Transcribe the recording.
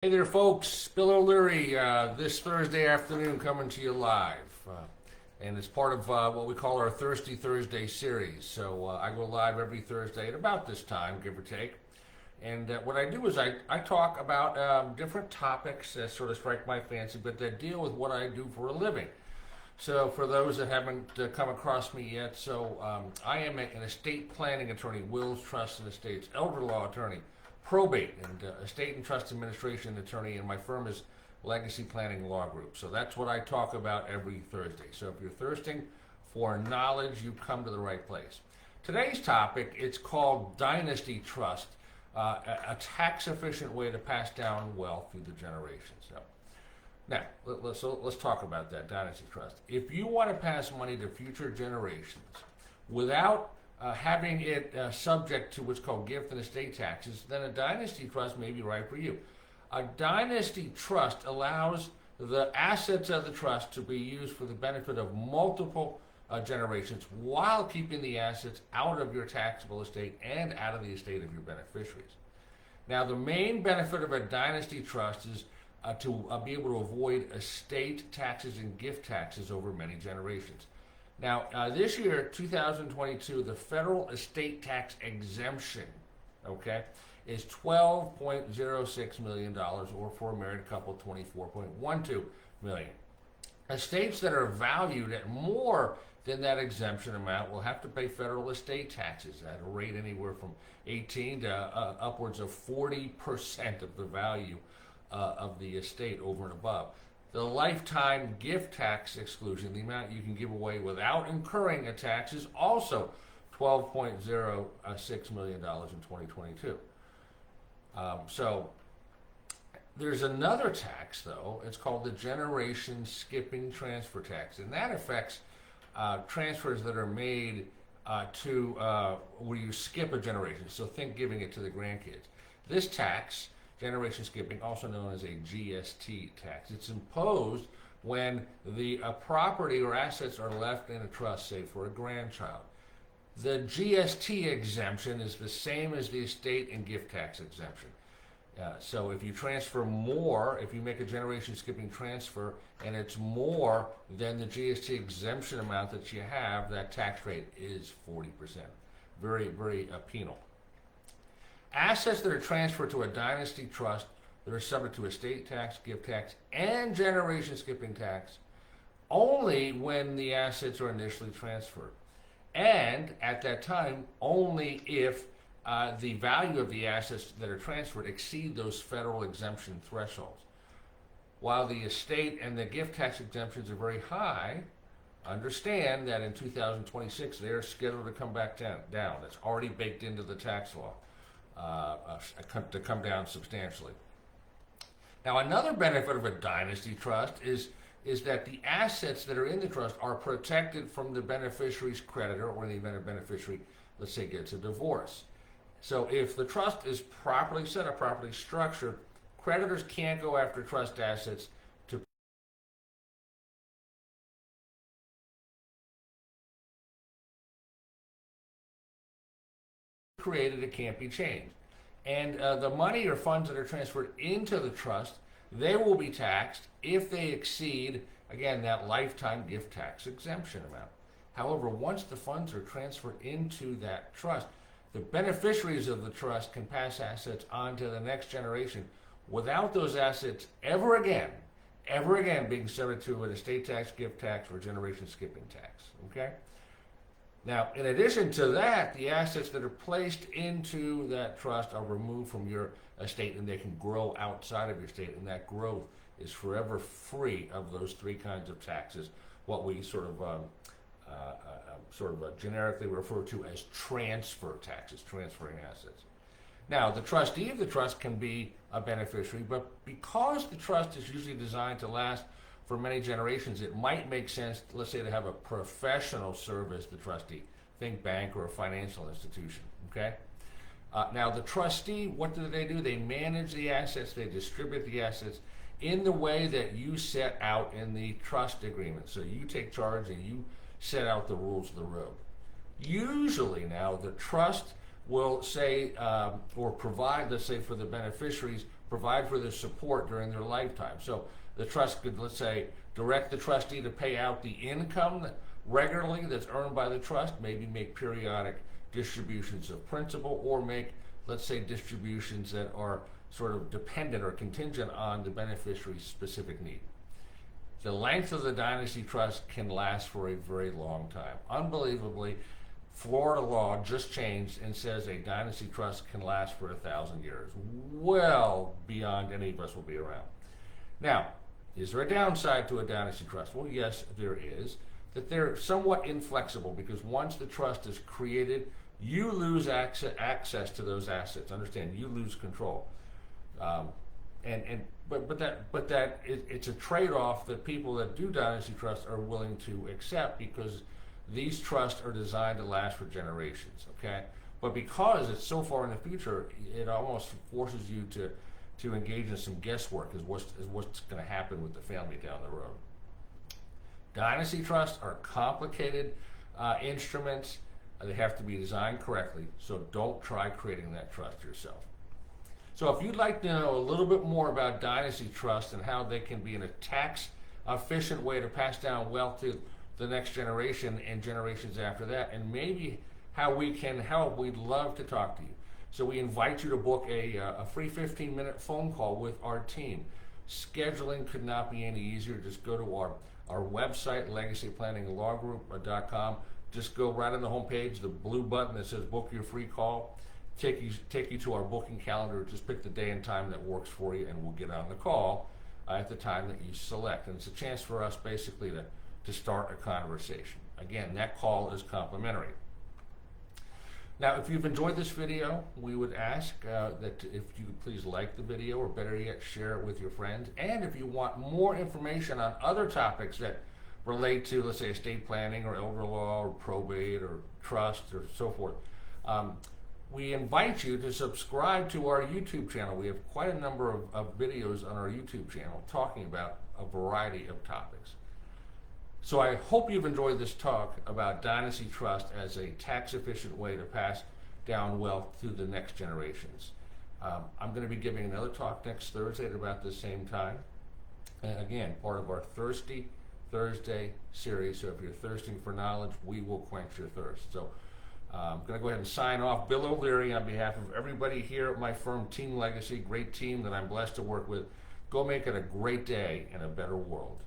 Hey there, folks. Bill O'Leary, this Thursday afternoon coming to you live. And it's part of what we call our Thirsty Thursday series. So I go live every Thursday at about this time, give or take. And what I do is I talk about different topics that sort of strike my fancy, but that deal with what I do for a living. So for those that haven't come across me yet, I am an estate planning attorney, wills, trusts, and estates, elder law attorney, probate, and estate and trust administration attorney, and my firm is Legacy Planning Law Group. So that's what I talk about every Thursday. So if you're thirsting for knowledge, you come to the right place. Today's topic, it's called Dynasty Trust, a tax-efficient way to pass down wealth through the generations. Now, let's talk about that Dynasty Trust. If you want to pass money to future generations without having it subject to what's called gift and estate taxes, then a Dynasty Trust may be right for you. A Dynasty Trust allows the assets of the trust to be used for the benefit of multiple generations while keeping the assets out of your taxable estate and out of the estate of your beneficiaries. Now, the main benefit of a Dynasty Trust is to be able to avoid estate taxes and gift taxes over many generations. Now, this year, 2022, the federal estate tax exemption, is $12.06 million, or for a married couple, $24.12 million. Estates that are valued at more than that exemption amount will have to pay federal estate taxes at a rate anywhere from 18 to upwards of 40% of the value of the estate over and above. The lifetime gift tax exclusion, the amount you can give away without incurring a tax, is also $12.06 million in 2022. So there's another tax, though. It's called the generation skipping transfer tax, and that affects transfers that are made to where you skip a generation. So think giving it to the grandkids. This tax, generation skipping, also known as a GST tax. It's imposed when the property or assets are left in a trust, say for a grandchild. The GST exemption is the same as the estate and gift tax exemption. So if you transfer more, if you make a generation skipping transfer and it's more than the GST exemption amount that you have, that tax rate is 40%. Very, very penal. Assets that are transferred to a Dynasty Trust that are subject to estate tax, gift tax, and generation skipping tax only when the assets are initially transferred. And at that time, only if the value of the assets that are transferred exceed those federal exemption thresholds. While the estate and the gift tax exemptions are very high, understand that in 2026 they're scheduled to come back down. That's already baked into the tax law. To come down substantially. Now, another benefit of a Dynasty Trust is that the assets that are in the trust are protected from the beneficiary's creditor, or in the event a beneficiary, let's say, gets a divorce. So if the trust is properly set up, properly structured, creditors can't go after trust assets to created, it can't be changed. And the money or funds that are transferred into the trust, they will be taxed if they exceed, again, that lifetime gift tax exemption amount. However, once the funds are transferred into that trust, the beneficiaries of the trust can pass assets on to the next generation without those assets ever again being subject to an estate tax, gift tax, or generation skipping tax. Okay? Now, in addition to that, the assets that are placed into that trust are removed from your estate and they can grow outside of your estate, and that growth is forever free of those three kinds of taxes, what we generically refer to as transfer taxes, transferring assets. Now, the trustee of the trust can be a beneficiary, but because the trust is usually designed to last for many generations, it might make sense, let's say, to have a professional serve as the trustee. Think bank or a financial institution, okay? Now, the trustee, what do? They manage the assets, they distribute the assets in the way that you set out in the trust agreement. So you take charge and you set out the rules of the road. Usually now, the trust will say or provide, let's say, for the beneficiaries provide for their support during their lifetime. So the trust could, let's say, direct the trustee to pay out the income regularly that's earned by the trust, maybe make periodic distributions of principal, or make, let's say, distributions that are sort of dependent or contingent on the beneficiary's specific need. The length of the Dynasty Trust can last for a very long time. Unbelievably, Florida law just changed and says a Dynasty Trust can last for 1,000 years, well beyond any of us will be around. Now, is there a downside to a Dynasty Trust? Well, yes, there is. That they're somewhat inflexible, because once the trust is created, you lose access to those assets. Understand, you lose control. It's a trade-off that people that do Dynasty Trusts are willing to accept, because these trusts are designed to last for generations, okay? But because it's so far in the future, it almost forces you to engage in some guesswork as what's going to happen with the family down the road. Dynasty trusts are complicated instruments. They have to be designed correctly, so don't try creating that trust yourself. So if you'd like to know a little bit more about Dynasty Trust and how they can be in a tax-efficient way to pass down wealth to the next generation and generations after that, and maybe how we can help, we'd love to talk to you. So we invite you to book a free 15-minute phone call with our team. Scheduling could not be any easier. Just go to our website, legacyplanninglawgroup.com. Just go right on the homepage, the blue button that says book your free call. Take you to our booking calendar. Just pick the day and time that works for you, and we'll get on the call at the time that you select. And it's a chance for us basically to start a conversation. Again, that call is complimentary. Now, if you've enjoyed this video, we would ask that if you could please like the video, or better yet, share it with your friends. And if you want more information on other topics that relate to, let's say, estate planning or elder law or probate or trust or so forth, we invite you to subscribe to our YouTube channel. We have quite a number of videos on our YouTube channel talking about a variety of topics. So I hope you've enjoyed this talk about Dynasty Trust as a tax-efficient way to pass down wealth to the next generations. I'm going to be giving another talk next Thursday at about the same time. And again, part of our Thirsty Thursday series. So if you're thirsting for knowledge, we will quench your thirst. So I'm going to go ahead and sign off. Bill O'Leary, on behalf of everybody here at my firm, Team Legacy, great team that I'm blessed to work with. Go make it a great day and a better world.